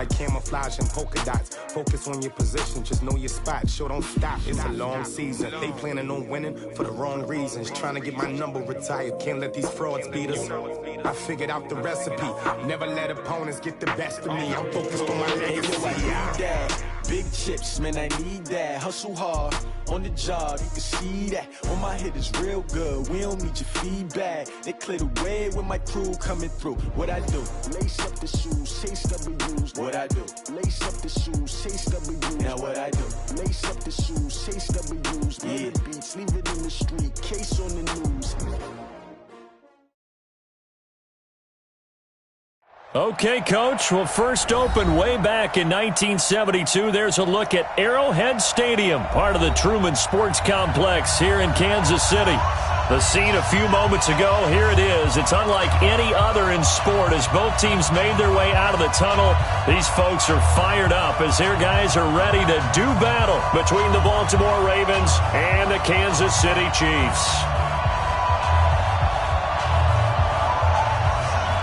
like camouflage and polka dots. Focus on your position, just know your spot. Sure, don't stop, it's a long season. They planning on winning for the wrong reasons. Trying to get my number retired, can't let these frauds beat us. I figured out the recipe, never let opponents get the best of me. I'm focused on my legacy. Big chips, man, I need that. Hustle hard on the job, you can see that. On my hit is real good, we don't need your feedback. They clear the way with my crew coming through. What I do? Lace up the shoes, chase W's. What I do? Lace up the shoes, chase W's. Now what I do? Lace up the shoes, chase W's. Yeah. Beats, leave it in the street, case on the news. Okay, Coach. Well, first opened way back in 1972. There's a look at Arrowhead Stadium, part of the Truman Sports Complex here in Kansas City. The scene a few moments ago, here it is. It's unlike any other in sport as both teams made their way out of the tunnel. These folks are fired up as their guys are ready to do battle between the Baltimore Ravens and the Kansas City Chiefs.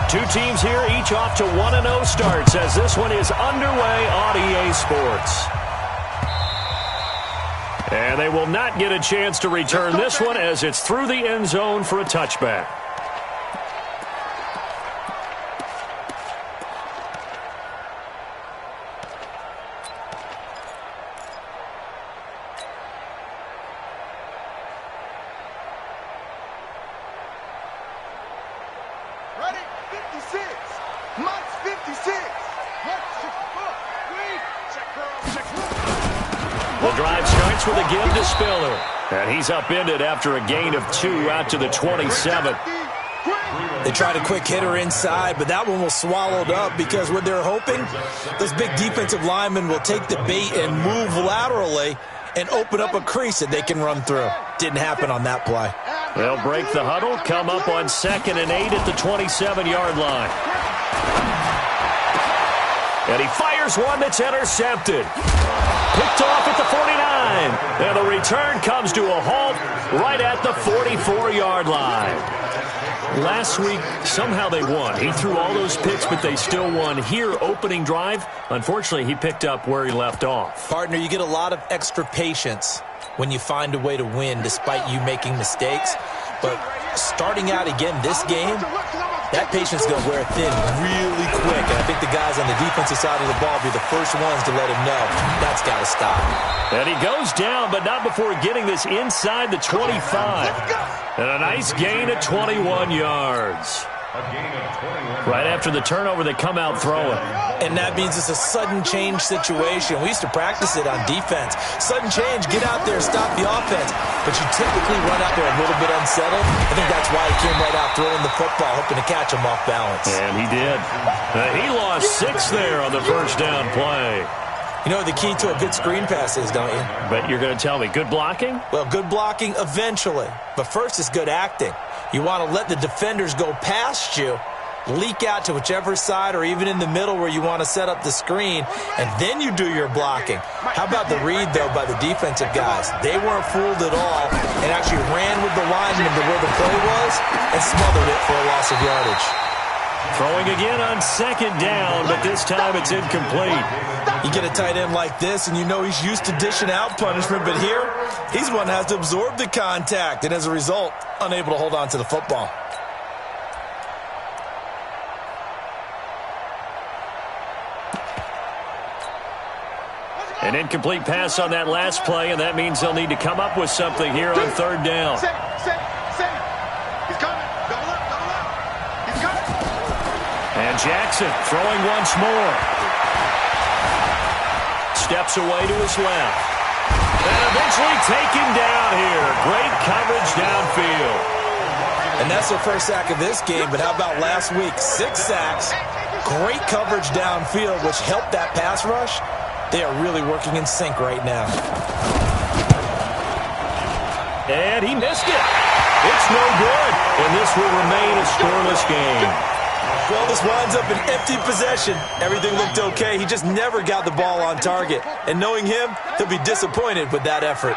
Two teams here, each off to 1-0 starts as this one is underway on EA Sports. And they will not get a chance to return this one as it's through the end zone for a touchback. The drive starts with a give to Spiller. And he's upended after a gain of 2 out to the 27. They tried a quick hitter inside, but that one was swallowed up because what they're hoping, those big defensive linemen will take the bait and move laterally and open up a crease that they can run through. Didn't happen on that play. They'll break the huddle, come up on 2nd and 8 at the 27-yard line. And he fires one that's intercepted. Picked off at the 49. And the return comes to a halt right at the 44-yard line. Last week, somehow they won. He threw all those picks, but they still won. Here, opening drive, unfortunately, he picked up where he left off. Partner, you get a lot of extra patience when you find a way to win despite you making mistakes. But starting out again this game, that patience is going to wear thin really quick. And I think the guys on the defensive side of the ball will be the first ones to let him know that's got to stop. And he goes down, but not before getting this inside the 25. And a nice gain of 21 yards. Right after the turnover, they come out throwing. And that means it's a sudden change situation. We used to practice it on defense. Sudden change, get out there, stop the offense. But you typically run out there a little bit unsettled. I think that's why he came right out throwing the football, hoping to catch him off balance. And he did. He lost 6 there on the first down play. You know what the key to a good screen pass is, don't you? But you're going to tell me, good blocking? Well, good blocking eventually. But first is good acting. You want to let the defenders go past you, leak out to whichever side or even in the middle where you want to set up the screen, and then you do your blocking. How about the read, though, by the defensive guys? They weren't fooled at all and actually ran with the lineman to where the play was and smothered it for a loss of yardage. Throwing again on 2nd down, but this time it's incomplete. You get a tight end like this, and you know he's used to dishing out punishment, but here, he's one that has to absorb the contact, and as a result, unable to hold on to the football. An incomplete pass on that last play, and that means they'll need to come up with something here on 3rd down. And Jackson throwing once more. Steps away to his left. And eventually taken down here. Great coverage downfield. And that's their first sack of this game, but how about last week? 6 sacks, great coverage downfield, which helped that pass rush. They are really working in sync right now. And he missed it. It's no good. And this will remain a scoreless game. Well, this winds up an empty possession. Everything looked okay. He just never got the ball on target. And knowing him, he'll be disappointed with that effort.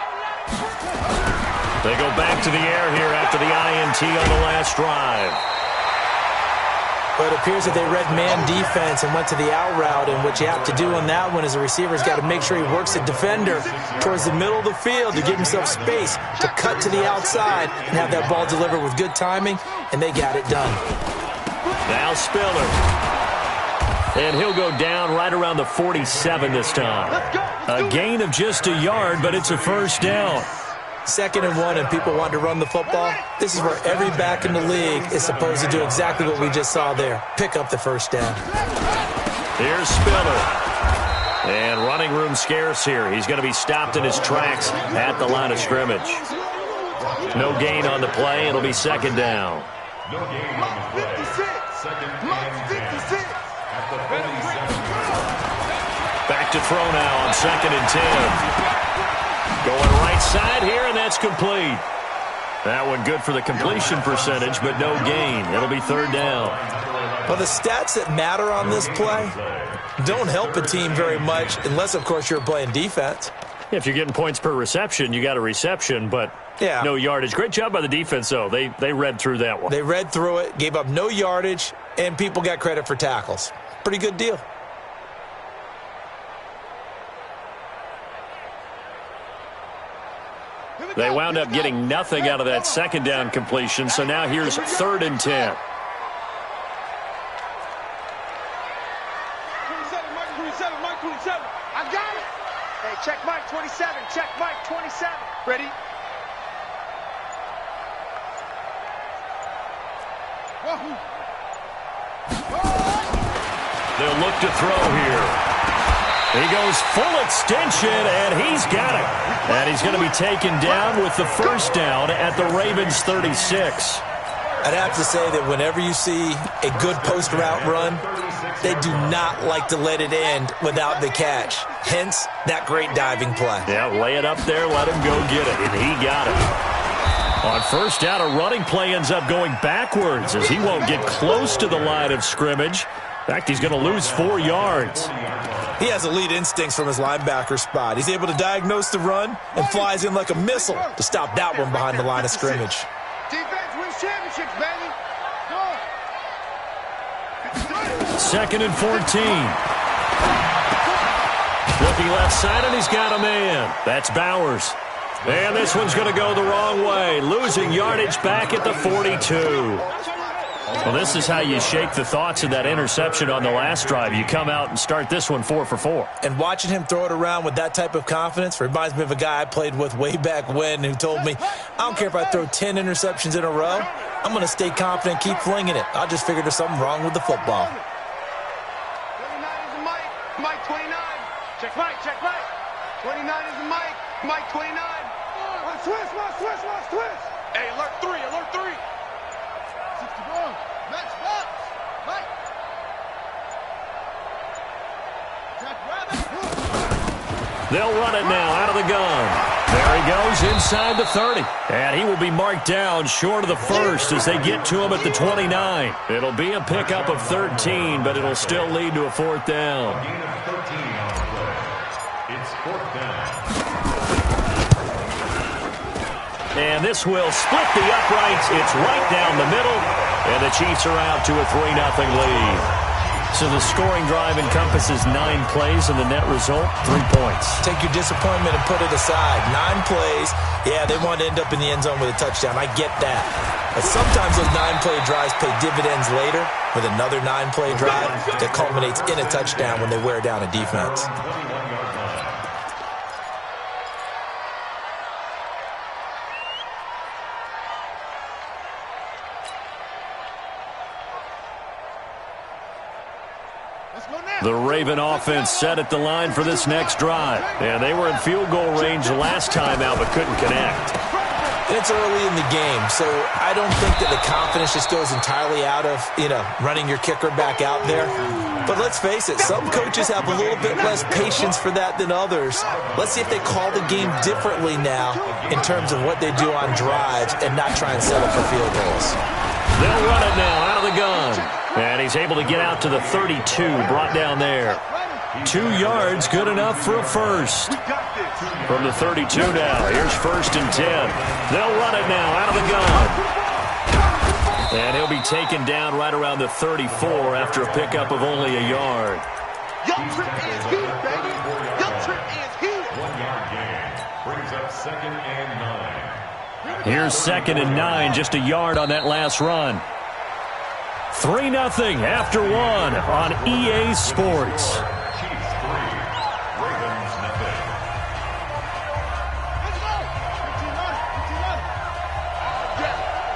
They go back to the air here after the INT on the last drive. But it appears that they read man defense and went to the out route, and what you have to do on that one is the receiver's got to make sure he works the defender towards the middle of the field to give himself space to cut to the outside and have that ball delivered with good timing, and they got it done. Now Spiller. And he'll go down right around the 47 this time. A gain of just a yard, but it's a first down. 2nd and 1, and people want to run the football. This is where every back in the league is supposed to do exactly what we just saw there. Pick up the first down. Here's Spiller. And running room scarce here. He's going to be stopped in his tracks at the line of scrimmage. No gain on the play. It'll be 2nd down. No gain on the play. 56. At the 47. Back to throw now on 2nd and 10. Going right side here, and that's complete. That one good for the completion percentage, but no gain. It'll be 3rd down. Well, the stats that matter on this play don't help a team very much unless, of course, you're playing defense. If you're getting points per reception, you got a reception, but no yardage. Great job by the defense, though. They read through that one. They read through it, gave up no yardage, and people got credit for tackles. Pretty good deal. They wound up getting nothing out of that 2nd down completion, so now here's 3rd and 10. 27, Mike 27. I got it. Hey, check Mike 27. Check Mike 27. Ready? They'll look to throw here. He goes full extension, and he's got it. And he's going to be taken down with the first down at the Ravens' 36. I'd have to say that whenever you see a good post route run, they do not like to let it end without the catch. Hence, that great diving play. Yeah, lay it up there, let him go get it, and he got it. On first down, a running play ends up going backwards as he won't get close to the line of scrimmage. In fact, he's going to lose 4 yards. He has elite instincts from his linebacker spot. He's able to diagnose the run and flies in like a missile to stop that one behind the line of scrimmage. Defense wins championships, baby. 2nd and 14. Looking left side, and he's got a man. That's Bowers. And this one's going to go the wrong way. Losing yardage back at the 42. Well, this is how you shake the thoughts of that interception on the last drive. You come out and start this one 4 for 4. And watching him throw it around with that type of confidence reminds me of a guy I played with way back when who told me, I don't care if I throw 10 interceptions in a row. I'm going to stay confident, keep flinging it. I just figured there's something wrong with the football. 29 is a Mike. Mike 29. Check Mike. Check Mike. 29 is a Mike. Mike 29. Twist. Hey, alert 3. Alert 3. 61. Next box. Mike. Jack Rabbit. They'll run it now out of the gun. There he goes inside the 30. And he will be marked down short of the first as they get to him at the 29. It'll be a pickup of 13, but it'll still lead to a 4th down. Gain of 13 on the play. It's 4th down. And this will split the uprights. It's right down the middle. And the Chiefs are out to a 3-0 lead. So the scoring drive encompasses 9 plays, and the net result, 3 points. Take your disappointment and put it aside. 9 plays. Yeah, they want to end up in the end zone with a touchdown. I get that. But sometimes those 9-play drives pay dividends later with another 9-play drive that culminates in a touchdown when they wear down a defense. The Raven offense set at the line for this next drive. And they were in field goal range last time out, but couldn't connect. It's early in the game, so I don't think that the confidence just goes entirely out of, running your kicker back out there. But let's face it, some coaches have a little bit less patience for that than others. Let's see if they call the game differently now in terms of what they do on drives and not try and settle for field goals. They'll run it now out of the gun. And he's able to get out to the 32, brought down there. 2 yards, good enough for a first. From the 32 now, here's 1st and 10. They'll run it now out of the gun. And he'll be taken down right around the 34 after a pickup of only a yard. Your trip is here, baby. Your trip is here. 1 yard gain. Brings up 2nd and 9. Here's 2nd and 9, just a yard on that last run. 3-0 after 1 on EA Sports. Chiefs 3, Ravens nothing.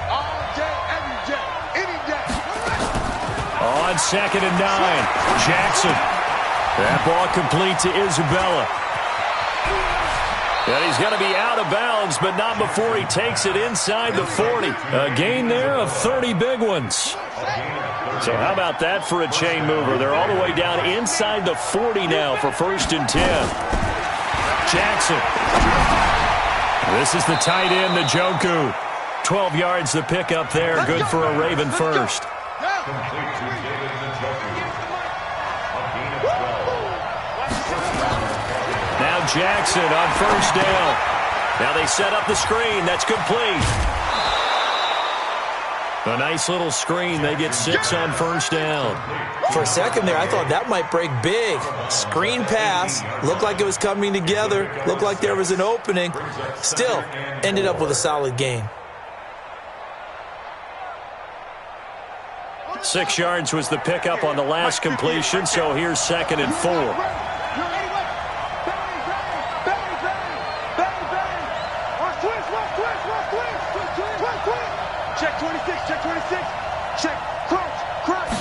All day, every day, any day. On 2nd and 9, Jackson. That ball complete to Isabella. And he's going to be out of bounds, but not before he takes it inside the 40. A gain there of 30 big ones. So how about that for a chain mover? They're all the way down inside the 40 now for 1st and 10. Jackson. This is the tight end, Njoku. 12 yards the pickup there. Good for a Raven first. Complete to David Njoku. A gain of 12. Now Jackson on 1st down. Now they set up the screen. That's complete. A nice little screen. They get 6 on 1st down. For a second there, I thought that might break big. Screen pass. Looked like it was coming together. Looked like there was an opening. Still, ended up with a solid gain. 6 yards was the pickup on the last completion, so here's 2nd and 4. Check 26, check 26. Check, crunch, crunch.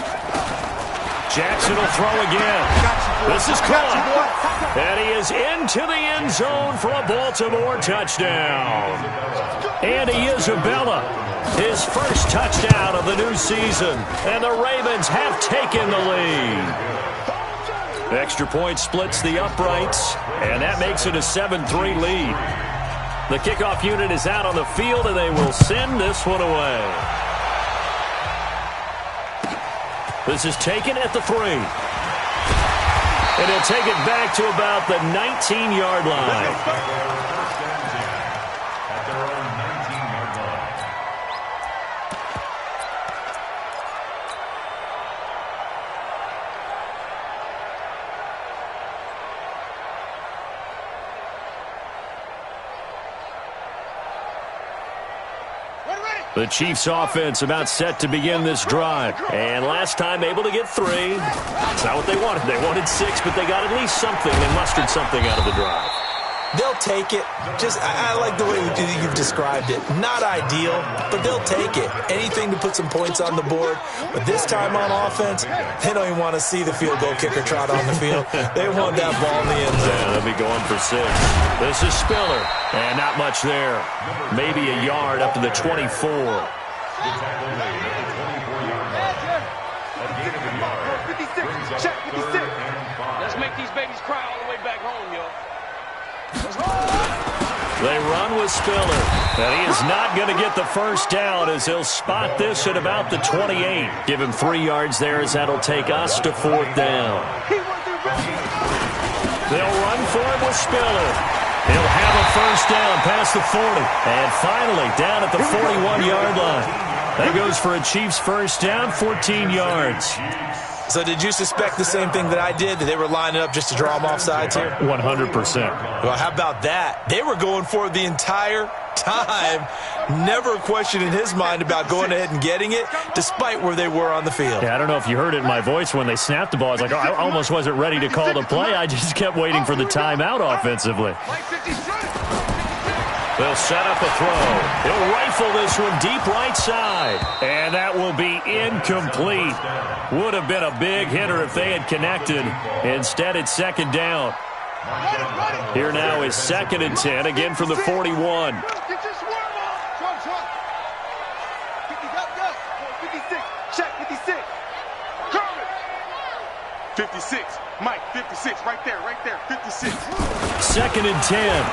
Jackson will throw again. This is caught. And he is into the end zone for a Baltimore touchdown. Andy Isabella, his first touchdown of the new season. And the Ravens have taken the lead. Extra point splits the uprights, and that makes it a 7-3 lead. The kickoff unit is out on the field, and they will send this one away. This is taken at the 3. And he'll take it back to about the 19-yard line. At their own 19-yard line. The Chiefs offense about set to begin this drive. And last time able to get 3. That's not what they wanted. They wanted 6, but they got at least something. They mustered something out of the drive. They'll take it. I like the way you've described it. Not ideal, but they'll take it. Anything to put some points on the board. But this time on offense, they don't even want to see the field goal kicker trot on the field. They want that ball in the end zone. Yeah, they'll be going for 6. This is Spiller. And not much there. Maybe a yard up to the 24. The tackle made at the 24-yard line. A gain of a yard. 56, check 56. 3rd and 5. Let's make these babies cry all the way back home, yo. They run with Spiller. And he is not going to get the first down as he'll spot this at about the 28. Give him 3 yards there as that'll take us to 4th down. They'll run for it with Spiller. He'll have a first down past the 40. And finally down at the 41-yard line. That goes for a Chiefs first down, 14 yards. So did you suspect the same thing that I did, that they were lining up just to draw them off sides here? 100%. Well, how about that? They were going for it the entire time. Never a question in his mind about going ahead and getting it, despite where they were on the field. Yeah, I don't know if you heard it in my voice when they snapped the ball. I was like, oh, I almost wasn't ready to call the play. I just kept waiting for the timeout offensively. They'll set up a throw. He'll rifle this one deep right side. And that will be incomplete. Would have been a big hitter if they had connected. Instead, it's 2nd down. Here now is 2nd and 10, again from the 41. 56. Mike, 56. Right there, 56. 2nd and 10.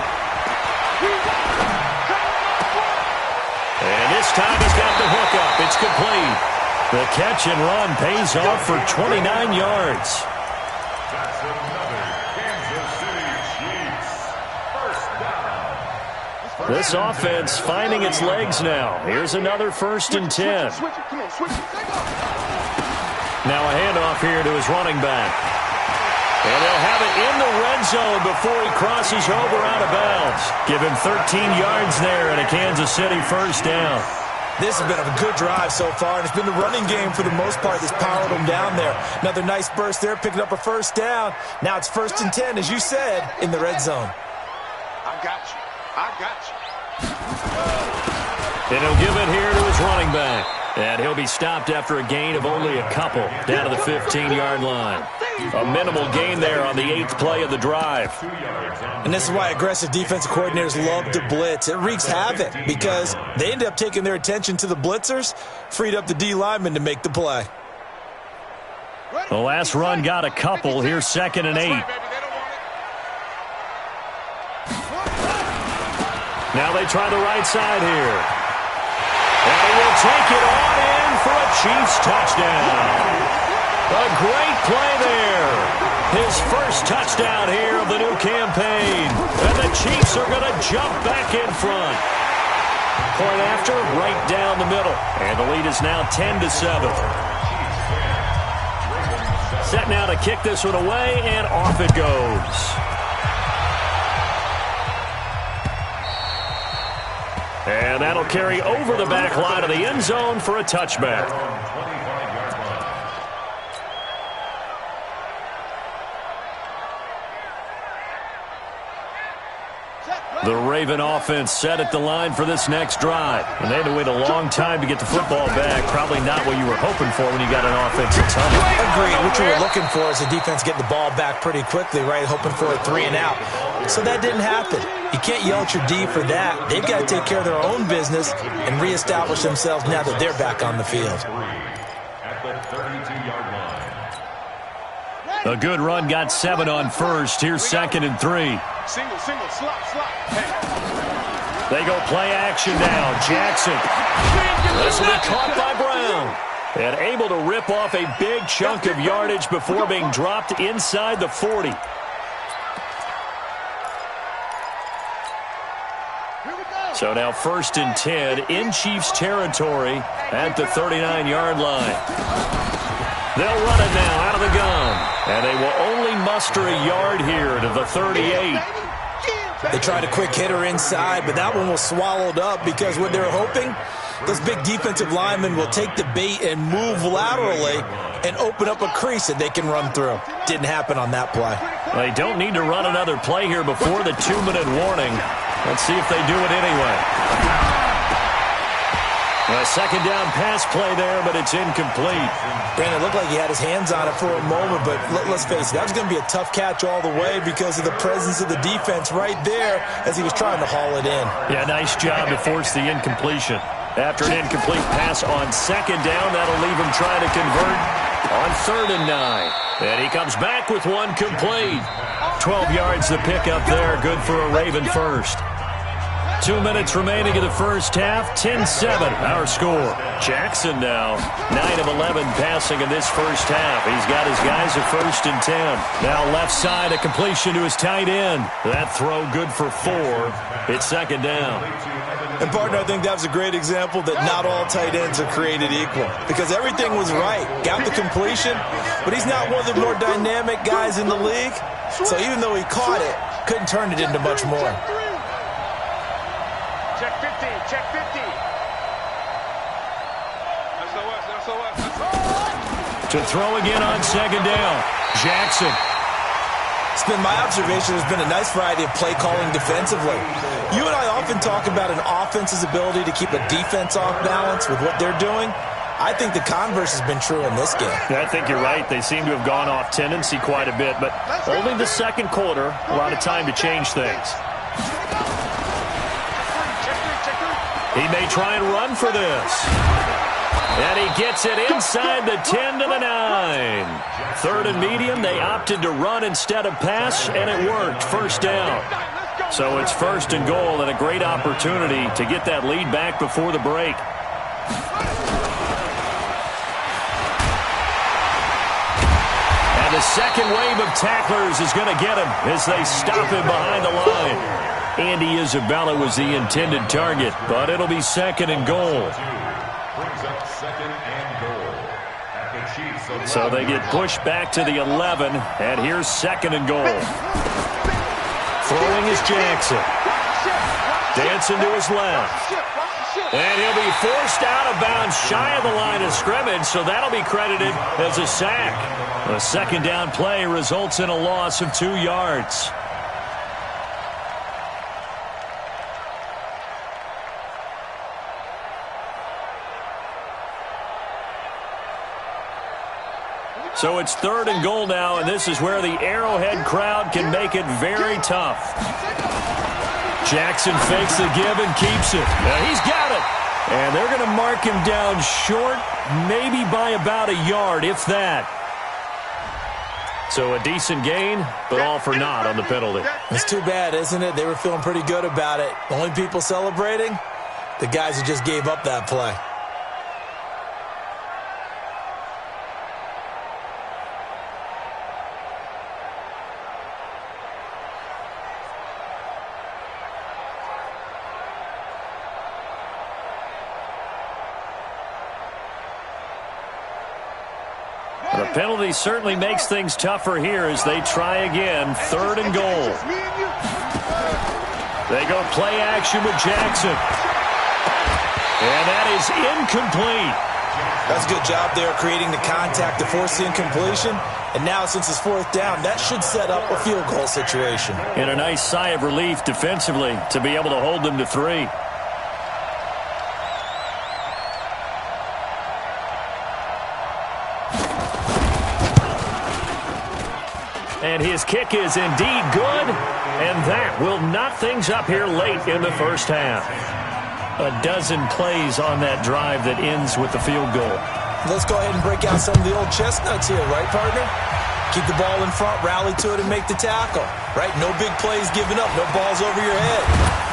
And this time he's got the hook up. It's complete. The catch and run pays off for 29 yards. That's another Kansas City Chiefs. First down. This offense finding its legs now. Here's another 1st and 10. Now a handoff here to his running back. And they'll have it in the red zone before he crosses over out of bounds. Give him 13 yards there and a Kansas City 1st down. This has been a good drive so far, and it's been the running game for the most part that's powered them down there. Another nice burst there, picking up a 1st down. Now it's 1st and 10, as you said, in the red zone. I got you. I got you. And he'll give it here to his running back. And he'll be stopped after a gain of only a couple down to the 15-yard line. A minimal gain there on the 8th play of the drive. And this is why aggressive defensive coordinators love to blitz. It wreaks havoc because they end up taking their attention to the blitzers, freed up the D lineman to make the play. The last run got a couple. Here's 2nd and 8. Now they try the right side here. And he will take it on in for a Chiefs touchdown. A great play there. His 1st touchdown here of the new campaign. And the Chiefs are going to jump back in front. Point after, right down the middle. And the lead is now 10-7. Set now to kick this one away, and off it goes. And that'll carry over the back line of the end zone for a touchback. The Raven offense set at the line for this next drive. And they had to wait a long time to get the football back. Probably not what you were hoping for when you got an offensive tunnel. Agreed. What you were looking for is the defense getting the ball back pretty quickly, right? Hoping for a 3 and out. So that didn't happen. You can't yell at your D for that. They've got to take care of their own business and reestablish themselves now that they're back on the field. At the 32-yard line. A good run got 7 on 1st. Here's 2nd and 3. Single, slot. Hey. They go play action now. Jackson. This will be caught by Brown. And able to rip off a big chunk of yardage before being dropped inside the 40. So now 1st and 10 in Chiefs territory at the 39-yard line. They'll run it now out of the gun. And they will only muster a yard here to the 38. They tried a quick hitter inside, but that one was swallowed up because what they're hoping, those big defensive linemen will take the bait and move laterally and open up a crease that they can run through. Didn't happen on that play. They don't need to run another play here before the 2-minute warning. Let's see if they do it anyway. A 2nd down pass play there, but it's incomplete. Brandon, it looked like he had his hands on it for a moment, but let's face it, that was going to be a tough catch all the way because of the presence of the defense right there as he was trying to haul it in. Yeah, nice job to force the incompletion. After an incomplete pass on 2nd down, that'll leave him trying to convert on 3rd and 9. And he comes back with one complete. 12 yards to pick up there, good for a Raven 1st. 2 minutes remaining in the first half, 10-7 our score. Jackson now, 9 of 11 passing in this first half. He's got his guys at 1st and 10. Now left side, a completion to his tight end. That throw good for 4. It's 2nd down. And, partner, I think that was a great example that not all tight ends are created equal because everything was right. Got the completion, but he's not one of the more dynamic guys in the league. So even though he caught it, couldn't turn it into much more. Check 15, check 15. To throw again on 2nd down. Jackson. It's been my observation there's been a nice variety of play calling defensively. You and I often talk about an offense's ability to keep a defense off balance with what they're doing. I think the converse has been true in this game. I think you're right. They seem to have gone off tendency quite a bit, but only the 2nd quarter, a lot of time to change things. He may try and run for this. And he gets it inside the 10 to the 9. 3rd and medium, they opted to run instead of pass, and it worked. 1st down. So it's 1st and goal and a great opportunity to get that lead back before the break. And the second wave of tacklers is going to get him as they stop him behind the line. Andy Isabella was the intended target, but it'll be 2nd and goal. Brings up 2nd and goal. At the Chiefs. So they get pushed back to the 11, and here's 2nd and goal. Throwing is Jackson. Dancing to his left. And he'll be forced out of bounds shy of the line of scrimmage, so that'll be credited as a sack. A 2nd down play results in a loss of 2 yards. So it's 3rd and goal now, and this is where the Arrowhead crowd can make it very tough. Jackson fakes the give and keeps it. Now he's got it. And they're going to mark him down short, maybe by about a yard, if that. So a decent gain, but all for naught on the penalty. It's too bad, isn't it? They were feeling pretty good about it. The only people celebrating, the guys who just gave up that play. The penalty certainly makes things tougher here as they try again. 3rd and goal. They go play action with Jackson. And that is incomplete. That's a good job there creating the contact to force the incompletion. And now since it's 4th down, that should set up a field goal situation. And a nice sigh of relief defensively to be able to hold them to 3. And his kick is indeed good, and that will knock things up here late in the first half. A dozen plays on that drive that ends with the field goal. Let's go ahead and break out some of the old chestnuts here, right, partner? Keep the ball in front, rally to it, and make the tackle, right? No big plays given up, no balls over your head.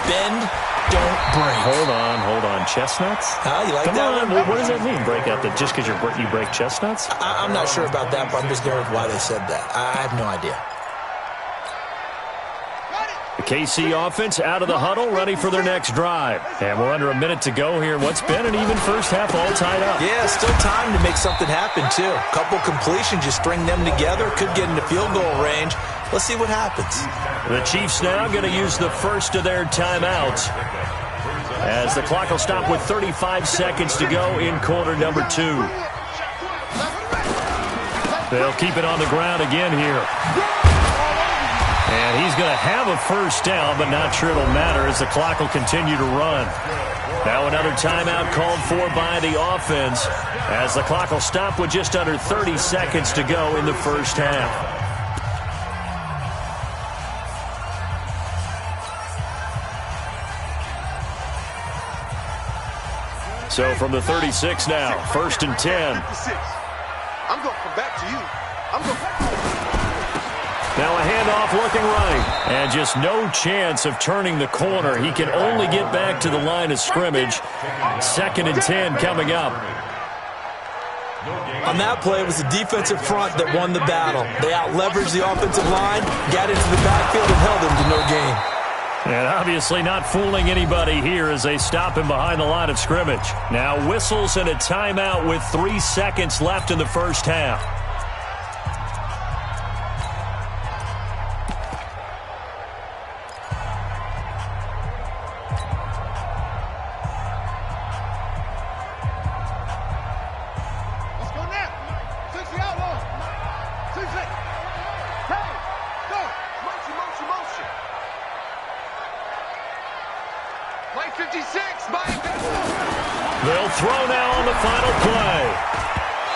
Bend, don't break. Hold on. Chestnuts? You like Come that on. one? What does that mean, break out? That just because you break chestnuts? I'm not sure about that, but I'm just going with why they said that. I have no idea. The KC offense out of the huddle, ready for their next drive. And we're under a minute to go here. What's been an even first half, all tied up. Yeah, still time to make something happen, too. A couple completions, you string them together, could get into field goal range. Let's see what happens. The Chiefs now going to use the first of their timeouts, as the clock will stop with 35 seconds to go in quarter number 2. They'll keep it on the ground again here. And he's going to have a first down, but not sure it'll matter as the clock will continue to run. Now another timeout called for by the offense, as the clock will stop with just under 30 seconds to go in the first half. So from the 36 now, 1st and 10. I'm going to come back to you. Now a handoff looking right. And just no chance of turning the corner. He can only get back to the line of scrimmage. 2nd and 10 coming up. On that play, it was the defensive front that won the battle. They out-leveraged the offensive line, got into the backfield, and held him to no gain. And obviously not fooling anybody here as they stop him behind the line of scrimmage. Now whistles and a timeout with 3 seconds left in the first half. Let's go now. 60 outlaws. 60. Hey, go. Motion. Play 56, Mike. They'll throw now on the final play.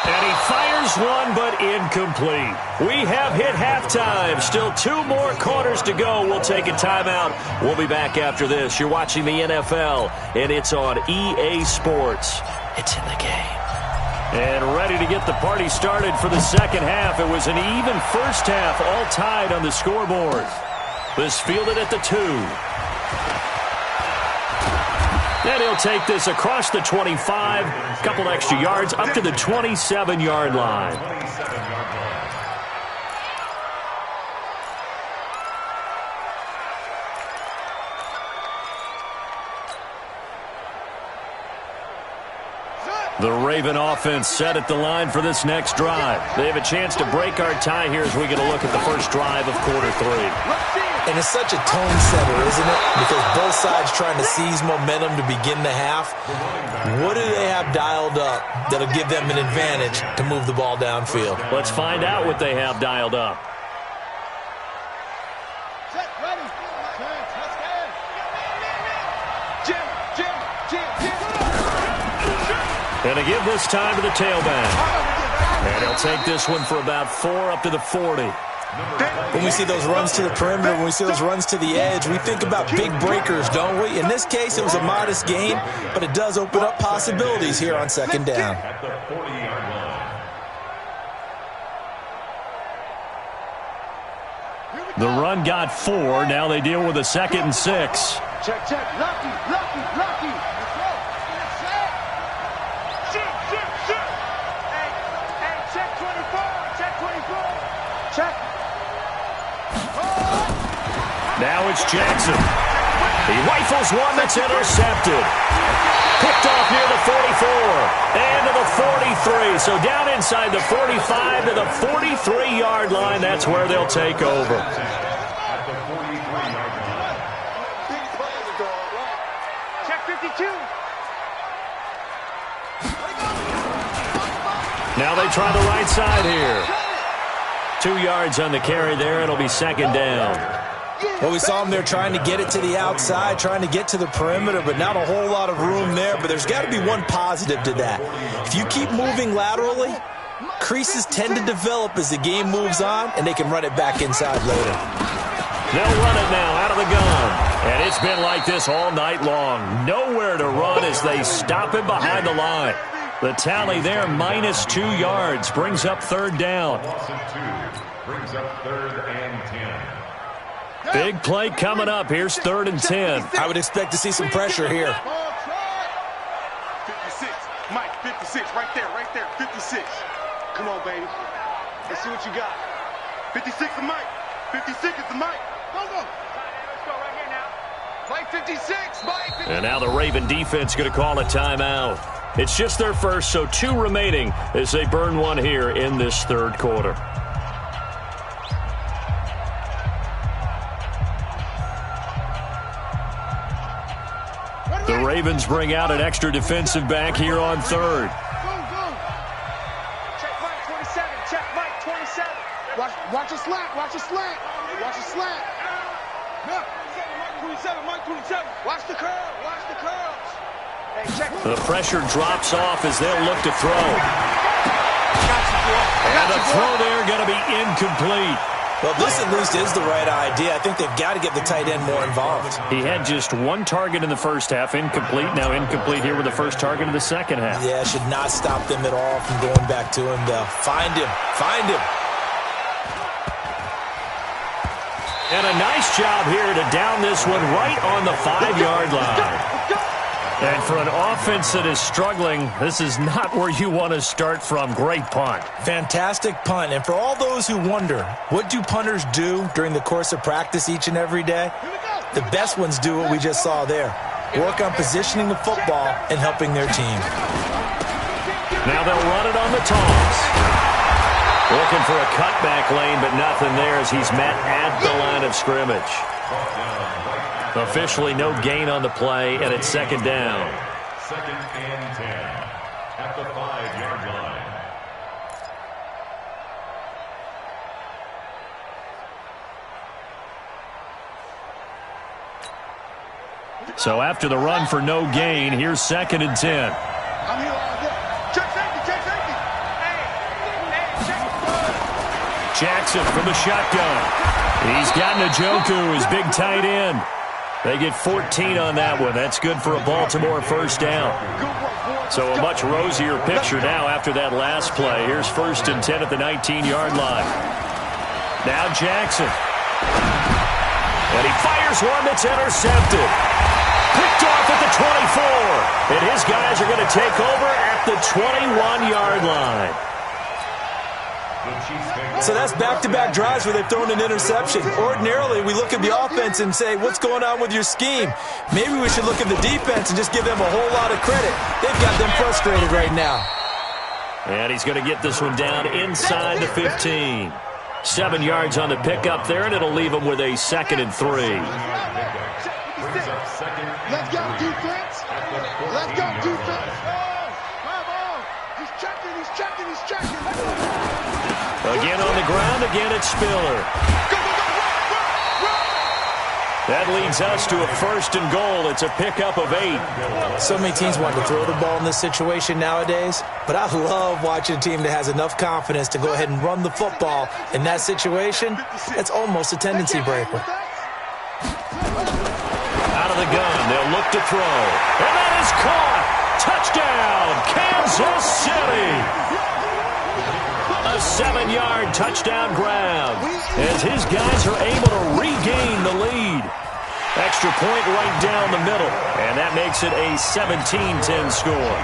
And he fires one, but incomplete. We have hit halftime. Still 2 more quarters to go. We'll take a timeout. We'll be back after this. You're watching the NFL, and it's on EA Sports. It's in the game. And ready to get the party started for the second half. It was an even first half, all tied on the scoreboard. This fielded at the 2. And he'll take this across the 25, a couple extra yards, up to the 27-yard line. The Raven offense set at the line for this next drive. They have a chance to break our tie here as we get a look at the first drive of quarter 3. And it's such a tone setter, isn't it? Because both sides trying to seize momentum to begin the half. What do they have dialed up that'll give them an advantage to move the ball downfield? Let's find out what they have dialed up. And to give this time to the tailback. And he'll take this one for about 4 up to the 40. When we see those runs to the perimeter, when we see those runs to the edge, we think about big breakers, don't we? In this case, it was a modest gain, but it does open up possibilities here on second down. At the 40-yard line. The run got 4. Now they deal with a 2nd and 6. Check, check. Lucky. Check 24. Check. Now it's Jackson. He rifles one that's intercepted. Picked off near the 44 and to the 43. So down inside the 45 to the 43-yard line. That's where they'll take over. At the 43-yard line. Check 52. Now they try the right side here. 2 yards on the carry there. It'll be 2nd down. Well, we saw them there trying to get it to the outside, trying to get to the perimeter, but not a whole lot of room there. But there's got to be one positive to that. If you keep moving laterally, creases tend to develop as the game moves on, and they can run it back inside later. They'll run it now out of the gun. And it's been like this all night long. Nowhere to run as they stop him behind the line. The tally there, -2 yards, brings up 3rd down. Loss of 2 brings up 3rd and 10. Big play coming up. Here's 3rd and 10. I would expect to see some pressure here. 56. Mike, 56. Right there. 56. Come on, baby. Let's see what you got. 56 is Mike. 56 is the Mike. Go. Let's go right here now. Mike 56. Mike 56. And now the Raven defense going to call a timeout. It's just their first, so 2 remaining as they burn one here in this 3rd quarter. The Ravens bring out an extra defensive back here on 3rd. Check Mike 27. Check Mike 27. Watch a slant. Watch a slant. Mike 27. Watch the curl. Hey, check. The pressure drops off as they'll look to throw. And the throw there going to be incomplete. Well, this at least is the right idea. I think they've got to get the tight end more involved. He had just 1 target in the first half, incomplete. Now incomplete here with the first target of the second half. Yeah, should not stop them at all from going back to him. They'll find him. And a nice job here to down this one right on the 5-yard line. And for an offense that is struggling, this is not where you want to start from. Great punt. Fantastic punt. And for all those who wonder, what do punters do during the course of practice each and every day? The best ones do what we just saw there. Work on positioning the football and helping their team. Now they'll run it on the toss. Looking for a cutback lane, but nothing there as he's met at the line of scrimmage. Officially no gain on the play, and it's 2nd down. 2nd and 10 at the 5-yard line. So after the run for no gain, here's 2nd and 10. Jackson from the shotgun. He's got Njoku, his big tight end. They get 14 on that one. That's good for a Baltimore 1st down. So a much rosier picture now after that last play. Here's 1st and 10 at the 19-yard line. Now Jackson. And he fires one that's intercepted. Picked off at the 24. And his guys are going to take over at the 21-yard line. So that's back-to-back drives where they've thrown an interception. Ordinarily, we look at the offense and say, what's going on with your scheme? Maybe we should look at the defense and just give them a whole lot of credit. They've got them frustrated right now. And he's going to get this one down inside the 15. 7 yards on the pickup there, and it'll leave him with a 2nd and 3. Let's go, defense. Let's go, defense. He's checking, he's checking, he's checking. Again on the ground, again it's Spiller. That leads us to a 1st and goal. It's a pickup of 8. So many teams want to throw the ball in this situation nowadays, but I love watching a team that has enough confidence to go ahead and run the football. In that situation, it's almost a tendency breaker. Out of the gun, they'll look to throw. And that is caught! Touchdown, Kansas City! A 7-yard touchdown grab as his guys are able to regain the lead. Extra point right down the middle, and that makes it a 17-10 score.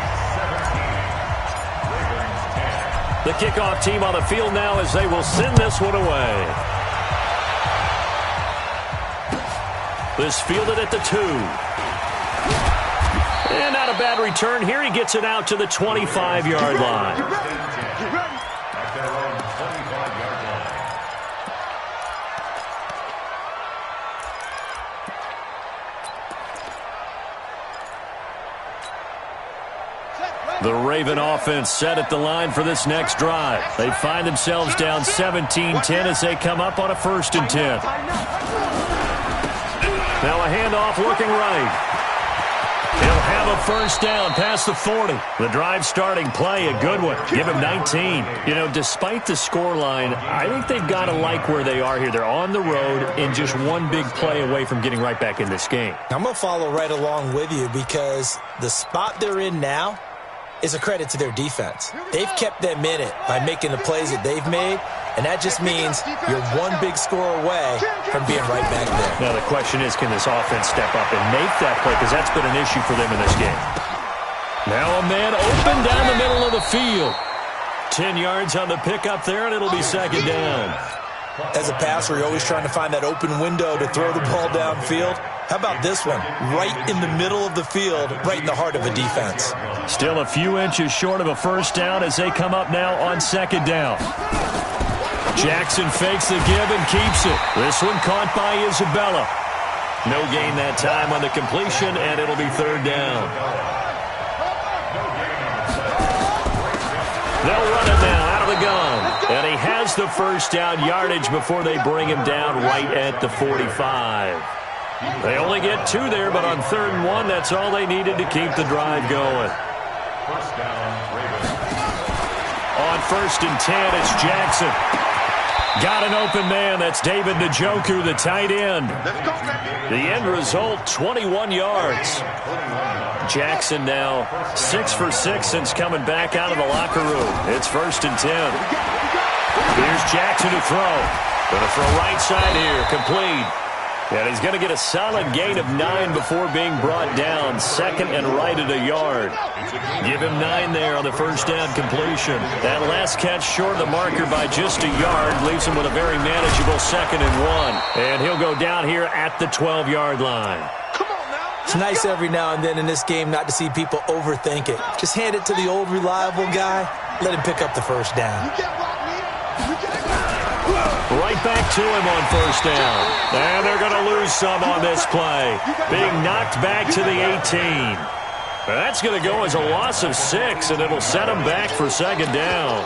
The kickoff team on the field now as they will send this one away. This fielded at the 2. And not a bad return here. He gets it out to the 25-yard line. The Raven offense set at the line for this next drive. They find themselves down 17-10 as they come up on a 1st and 10. Now a handoff looking right. He'll have a 1st down past the 40. The drive starting play, a good one. Give him 19. You know, despite the scoreline, I think they've got to like where they are here. They're on the road and just one big play away from getting right back in this game. I'm going to follow right along with you because the spot they're in now is a credit to their defense. They've kept them in it by making the plays that they've made, and that just means you're one big score away from being right back there. Now the question is, can this offense step up and make that play? Because that's been an issue for them in this game. Now a man open down the middle of the field. 10 yards on the pickup there, and it'll be 2nd down. As a passer, you're always trying to find that open window to throw the ball downfield. How about this one? Right in the middle of the field, right in the heart of a defense. Still a few inches short of a 1st down as they come up now on 2nd down. Jackson fakes the give and keeps it. This one caught by Isabella. No gain that time on the completion, and it'll be 3rd down. They'll run it now out of the gun. And he has the 1st down yardage before they bring him down right at the 45. They only get 2 there, but on 3rd and 1, that's all they needed to keep the drive going. 1st down, Ravens. On 1st and 10, it's Jackson. Got an open man. That's David Njoku, the tight end. The end result, 21 yards. Jackson now 6 for 6 since coming back out of the locker room. It's 1st and 10. Here's Jackson to throw. Going to throw right side here, complete. And he's going to get a solid gain of 9 before being brought down. 2nd and right at a yard. Give him 9 there on the 1st down completion. That last catch short of the marker by just a yard leaves him with a very manageable 2nd and 1. And he'll go down here at the 12-yard line. It's nice every now and then in this game not to see people overthink it. Just hand it to the old reliable guy. Let him pick up the 1st down. Right back to him on 1st down. And they're going to lose some on this play. Being knocked back to the 18. That's going to go as a loss of 6, and it'll set him back for 2nd down.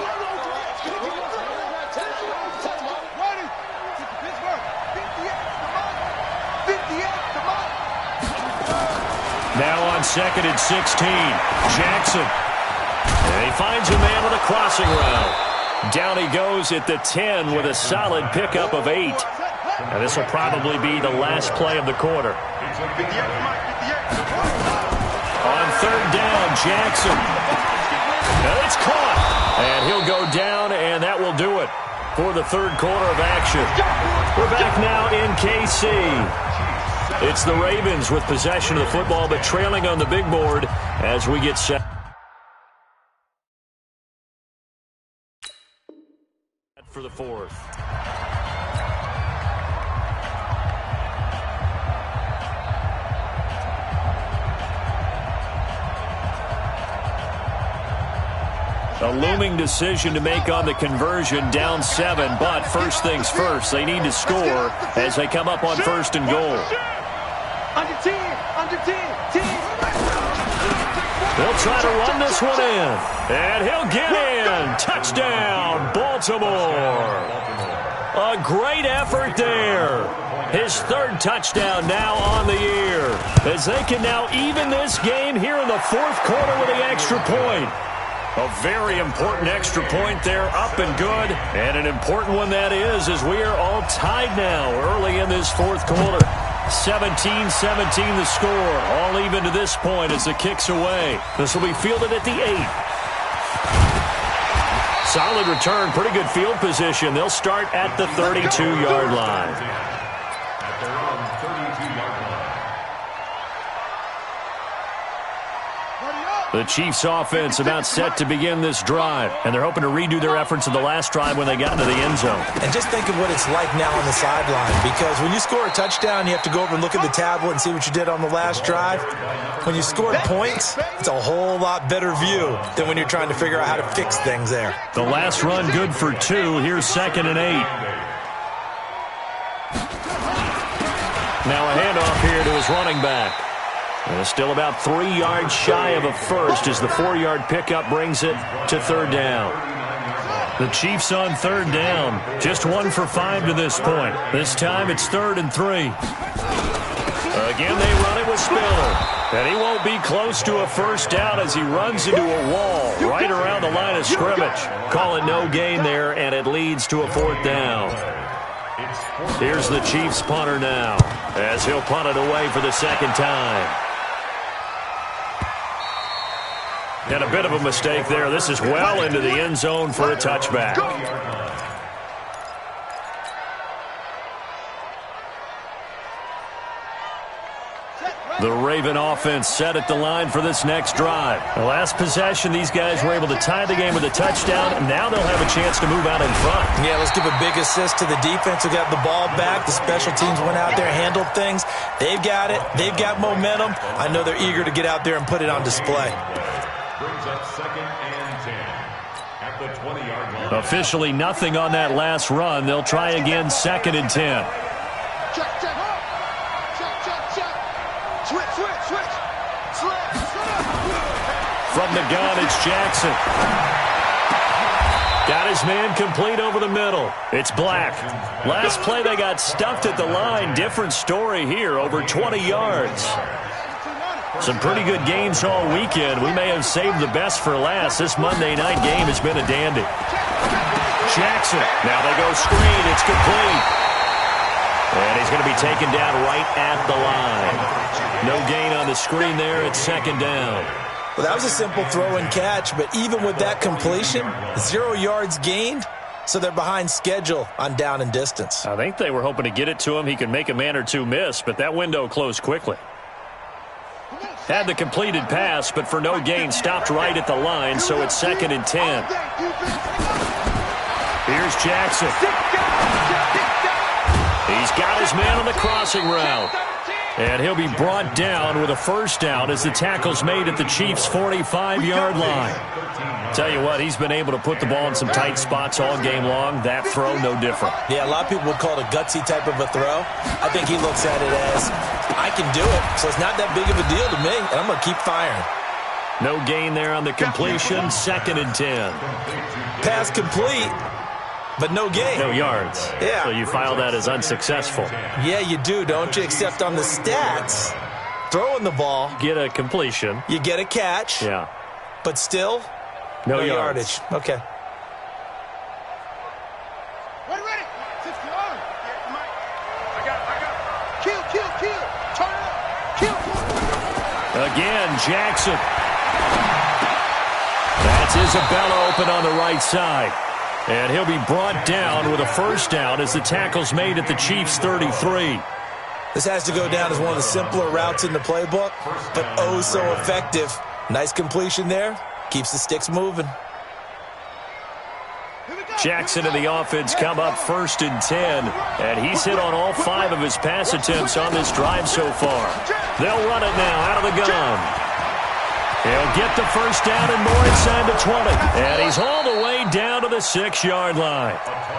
Now on 2nd and 16, Jackson. And he finds a man with a crossing route. Down he goes at the 10 with a solid pickup of 8. And this will probably be the last play of the quarter. On 3rd down, Jackson. And it's caught. And he'll go down, and that will do it for the 3rd quarter of action. We're back now in KC. It's the Ravens with possession of the football, but trailing on the big board as we get set. for the fourth. A looming decision to make on the conversion, down 7, but first things first, they need to score as they come up on first and goal. Under 10, under 10, 10. They'll try to run this one in, and he'll get in. Touchdown, Baltimore. A great effort there. His third touchdown now on the year, as they can now even this game here in the fourth quarter with the extra point. A very important extra point there, up and good, and an important one that is, as we are all tied now early in this fourth quarter. 17-17 the score, all even to this point as the kick's away. This will be fielded at the 8. Solid return, pretty good field position. They'll start at the 32-yard line. At their own 32-yard line. The Chiefs offense about set to begin this drive, and they're hoping to redo their efforts of the last drive when they got into the end zone. And just think of what it's like now on the sideline, because when you score a touchdown, you have to go over and look at the tablet and see what you did on the last drive. When you scored points, it's a whole lot better view than when you're trying to figure out how to fix things there. The last run good for 2. Here's 2nd and 8. Now a handoff here to his running back. And still about 3 yards shy of a first as the 4-yard pickup brings it to third down. The Chiefs on third down. Just 1 for 5 to this point. This time it's 3rd and 3. Again, they run it with Spiller. And he won't be close to a first down as he runs into a wall right around the line of scrimmage. Calling no gain there, and it leads to a 4th down. Here's the Chiefs punter now, as he'll punt it away for the second time. And a bit of a mistake there. This is well into the end zone for a touchback. The Raven offense set at the line for this next drive. The last possession, these guys were able to tie the game with a touchdown, and now they'll have a chance to move out in front. Yeah, let's give a big assist to the defense who got the ball back. The special teams went out there, handled things. They've got it. They've got momentum. I know they're eager to get out there and put it on display. Brings up 2nd and 10 at the 20-yard line. Officially nothing on that last run. They'll try again, 2nd and 10. Check, check. Check, check, check. Switch, switch, switch. From the gun, it's Jackson. Got his man complete over the middle. It's Black. Last play, they got stuffed at the line. Different story here, over 20 yards. Some pretty good games all weekend. We may have saved the best for last. This Monday night game has been a dandy. Jackson. Now they go screen. It's complete. And he's going to be taken down right at the line. No gain on the screen there. It's 2nd down. Well, that was a simple throw and catch, but even with that completion, 0 yards gained, so they're behind schedule on down and distance. I think they were hoping to get it to him. He could make a man or two miss, but that window closed quickly. Had the completed pass, but for no gain, stopped right at the line, so it's 2nd and 10. Here's Jackson. He's got his man on the crossing route. And he'll be brought down with a first down as the tackle's made at the Chiefs' 45-yard line. Tell you what, he's been able to put the ball in some tight spots all game long. That throw, no different. Yeah, a lot of people would call it a gutsy type of a throw. I think he looks at it as, I can do it, so it's not that big of a deal to me, and I'm going to keep firing. No gain there on the completion, 2nd and 10. Pass complete, but no gain. No yards. Yeah. So you file that as unsuccessful. Yeah, you do, don't you? Except on the stats, throwing the ball. Get a completion. You get a catch. Yeah. But still, no yardage. Okay. Ready. 60 on. I got it. Kill. Turn it up. Kill. Again, Jackson. That's Isabella open on the right side. And he'll be brought down with a first down as the tackle's made at the Chiefs' 33. This has to go down as one of the simpler routes in the playbook, but oh so effective. Nice completion there. Keeps the sticks moving. Jackson and the offense come up 1st and 10, and he's hit on all 5 of his pass attempts on this drive so far. They'll run it now out of the gun. He'll get the first down and more inside the 20. And he's all the way down to the 6-yard line.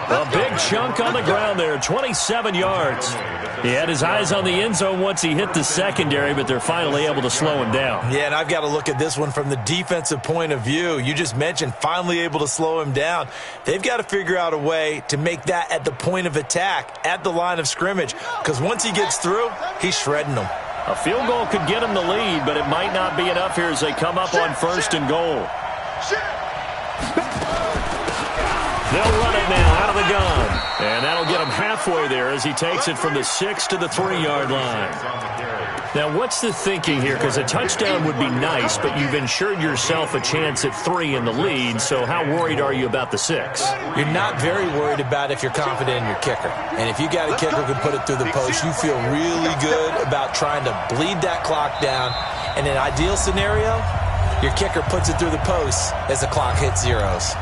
A big chunk on the ground there, 27 yards. He had his eyes on the end zone once he hit the secondary, but they're finally able to slow him down. Yeah, and I've got to look at this one from the defensive point of view. You just mentioned finally able to slow him down. They've got to figure out a way to make that at the point of attack, at the line of scrimmage, because once he gets through, he's shredding them. A field goal could get him the lead, but it might not be enough here as they come up on 1st and goal. They'll run it now out of the gun. And that'll get him halfway there as he takes it from the 6 to the 3-yard line. Now, what's the thinking here? Because a touchdown would be nice, but you've ensured yourself a chance at 3 in the lead, so how worried are you about the 6? You're not very worried about if you're confident in your kicker. And if you got a kicker who can put it through the post, you feel really good about trying to bleed that clock down. In an ideal scenario, your kicker puts it through the post as the clock hits zeros.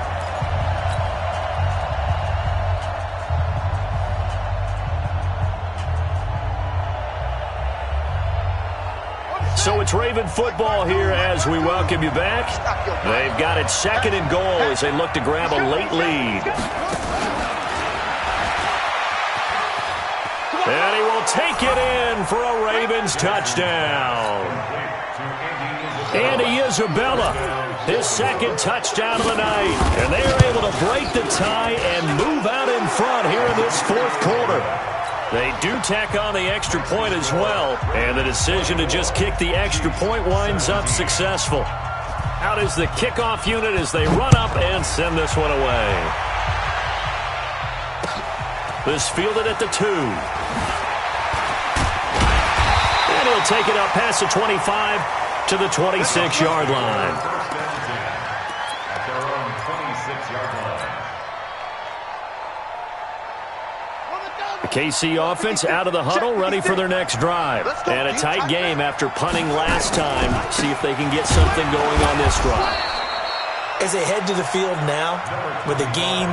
So it's Raven football here as we welcome you back. They've got it 2nd and goal as they look to grab a late lead. And he will take it in for a Ravens touchdown. Andy Isabella, his 2nd touchdown of the night. And they are able to break the tie and move out in front here in this 4th quarter. They do tack on the extra point as well, and the decision to just kick the extra point winds up successful. Out is the kickoff unit as they run up and send this one away. This fielded at the 2. And he'll take it up past the 25 to the 26-yard line. At their own 26-yard line. The KC offense out of the huddle, ready for their next drive. And a tight game after punting last time. See if they can get something going on this drive. As they head to the field now, with the game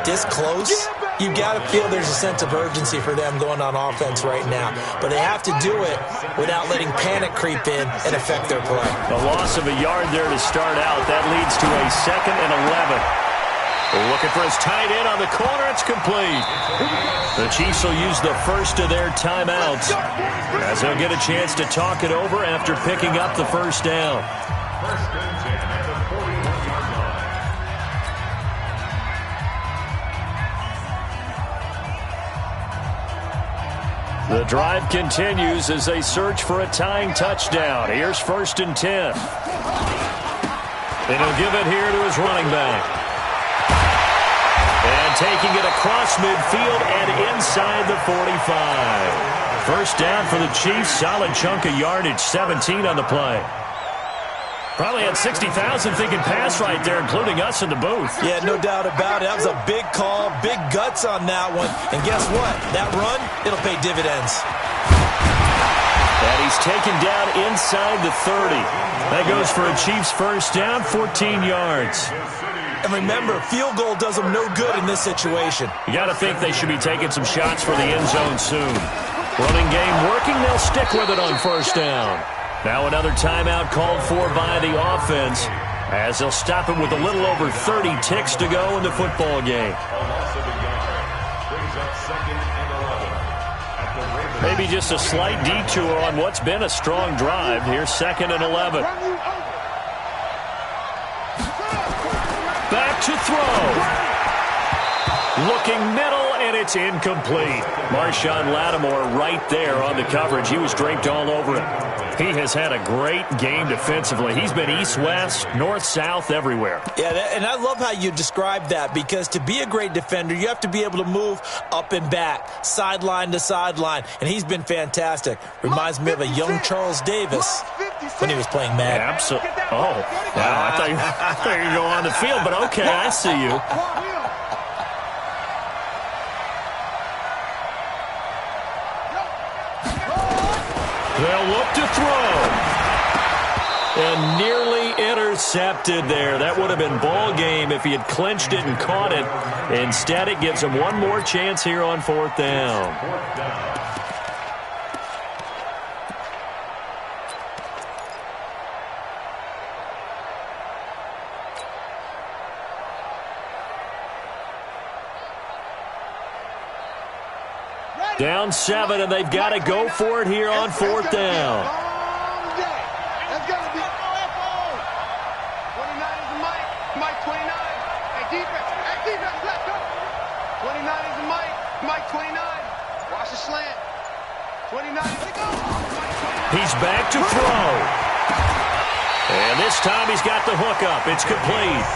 this close, you've got to feel there's a sense of urgency for them going on offense right now. But they have to do it without letting panic creep in and affect their play. A loss of a yard there to start out. That leads to a 2nd and 11. Looking for his tight end on the corner. It's complete. The Chiefs will use the first of their timeouts as they'll get a chance to talk it over after picking up the first down. 1st and 10 at the 41-yard line. The drive continues as they search for a tying touchdown. Here's 1st and 10. And he'll give it here to his running back. And taking it across midfield and inside the 45. First down for the Chiefs. Solid chunk of yardage, 17 on the play. Probably had 60,000 thinking pass right there, including us in the booth. Yeah, no doubt about it. That was a big call, big guts on that one. And guess what? That run, it'll pay dividends. And he's taken down inside the 30. That goes for a Chiefs first down, 14 yards. And remember, field goal does them no good in this situation. You got to think they should be taking some shots for the end zone soon. Running game working, they'll stick with it on first down. Now another timeout called for by the offense as they'll stop it with a little over 30 ticks to go in the football game. Maybe just a slight detour on what's been a strong drive. Here's 2nd and 11. Back to throw. Looking middle, and it's incomplete. Marshawn Lattimore right there on the coverage. He was draped all over it. He has had a great game defensively. He's been east-west, north-south, everywhere. Yeah, and I love how you describe that, because to be a great defender, you have to be able to move up and back, sideline to sideline, and he's been fantastic. Reminds me of a young Charles Davis when he was playing Madden. Absolutely. Oh, wow, I thought you were going to go on the field, but okay, I see you. They'll look to throw. And nearly Intercepted there. That would have been ball game if he had clinched it and caught it. Instead, it gives him one more chance here on 4th down. Down 7, and they've got to go for it here on 4th down. That's got to be 29 is the Mike. Mike 29. Hey, defense. Hey, defense, let's go. 29 is the Mike. Mike 29. Watch the slant. 29 is the go. He's back to throw. And this time he's got the hook up. It's complete.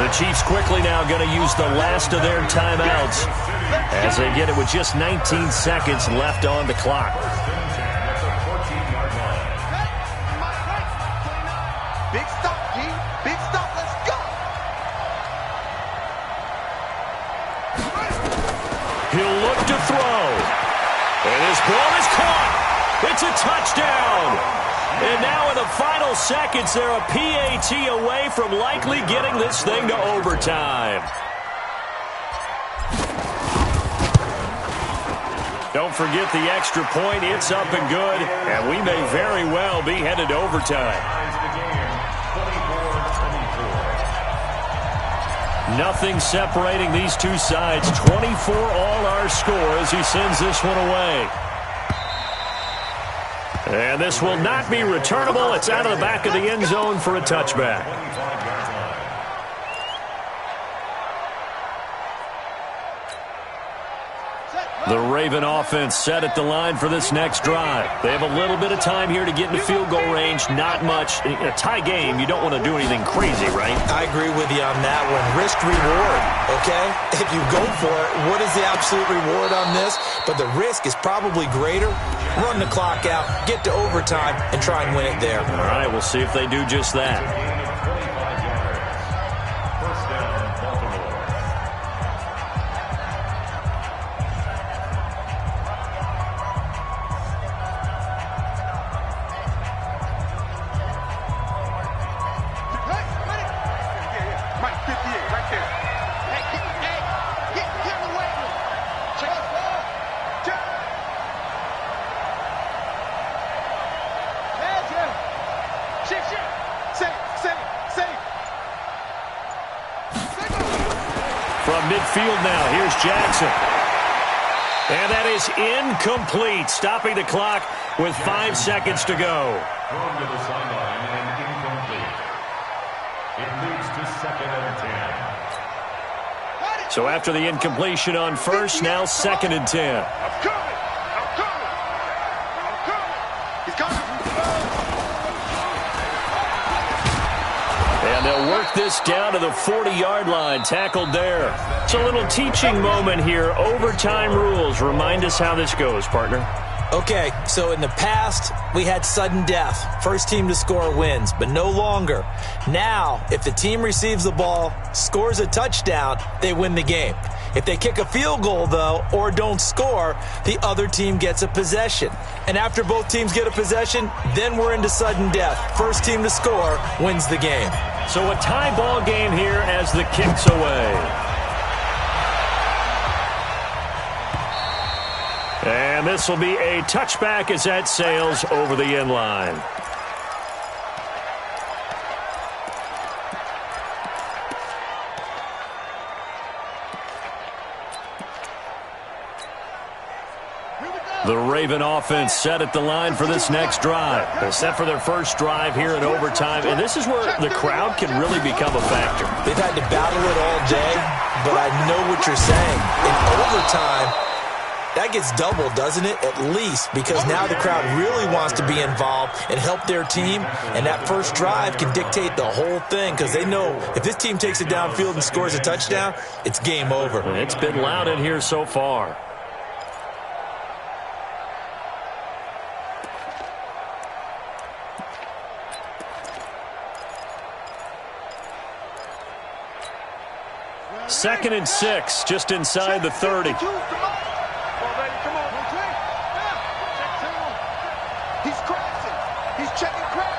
The Chiefs quickly now going to use the last of their timeouts as they get it with just 19 seconds left on the clock. Big stop, G. Big stop. Let's go. He'll look to throw. And his ball is caught. It's a touchdown. And now in the final seconds, they're a PAT away from likely getting this thing to overtime. Don't forget the extra point. It's up and good, and we may very well be headed to overtime. Nothing separating these two sides. 24 all our score as he sends this one away. And this will not be returnable. It's out of the back of the end zone for a touchback. The Raven offense set at the line for this next drive. They have a little bit of time here to get into field goal range. Not much. In a tie game, you don't want to do anything crazy, right? I agree with you on that one. Risk reward, okay? If you go for it, what is the absolute reward on this? But the risk is probably greater. Run the clock out, get to overtime, and try and win it there. All right, we'll see if they do just that. Midfield now. Here's Jackson. And that is incomplete, stopping the clock with 5 seconds to go. Thrown to the sideline and incomplete. It moves to 2nd and 10. So after the incompletion on first, now 2nd and 10. I'm coming. He's coming. And they'll work this down to the 40-yard line, tackled there. It's a little teaching moment here. Overtime rules. Remind us how this goes, partner. Okay, so in the past, we had sudden death. First team to score wins, but no longer. Now, if the team receives the ball, scores a touchdown, they win the game. If they kick a field goal, though, or don't score, the other team gets a possession. And after both teams get a possession, then we're into sudden death. First team to score wins the game. So a tie ball game here as the kick's away. And this will be a touchback as that sails over the end line. The Raven offense set at the line for this next drive. They're set for their first drive here in overtime, and this is where the crowd can really become a factor. They've had to battle it all day, but I know what you're saying. In overtime, that gets doubled, doesn't it? At least, because now the crowd really wants to be involved and help their team, and that first drive can dictate the whole thing because they know if this team takes it downfield and scores a touchdown, it's game over. It's been loud in here so far. Second and 6, just inside the 30. He's crashing. He's checking crack.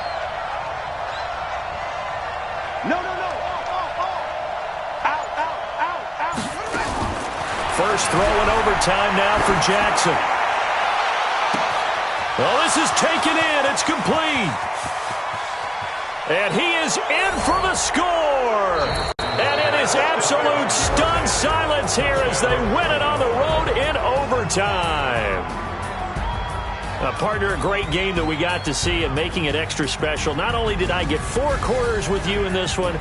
throw in overtime now for Jackson. Well, this is taken in. It's complete. And he is in for the score. And it is absolute stunned silence here as they win it on the road in overtime. Partner, a great game that we got to see and making it extra special. Not only did I get 4 quarters with you in this one,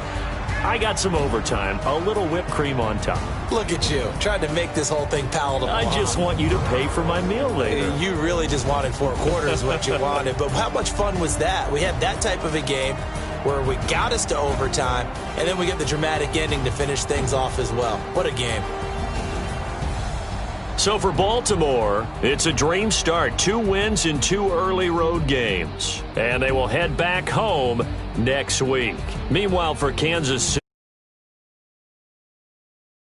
I got some overtime, a little whipped cream on top. Look at you, trying to make this whole thing palatable. I just want you to pay for my meal later. You really just wanted 4 quarters what you wanted. But how much fun was that? We had that type of a game where we got us to overtime, and then we get the dramatic ending to finish things off as well. What a game. So for Baltimore, it's a dream start. 2 wins in 2 early road games. And they will head back home next week. Meanwhile, for Kansas City,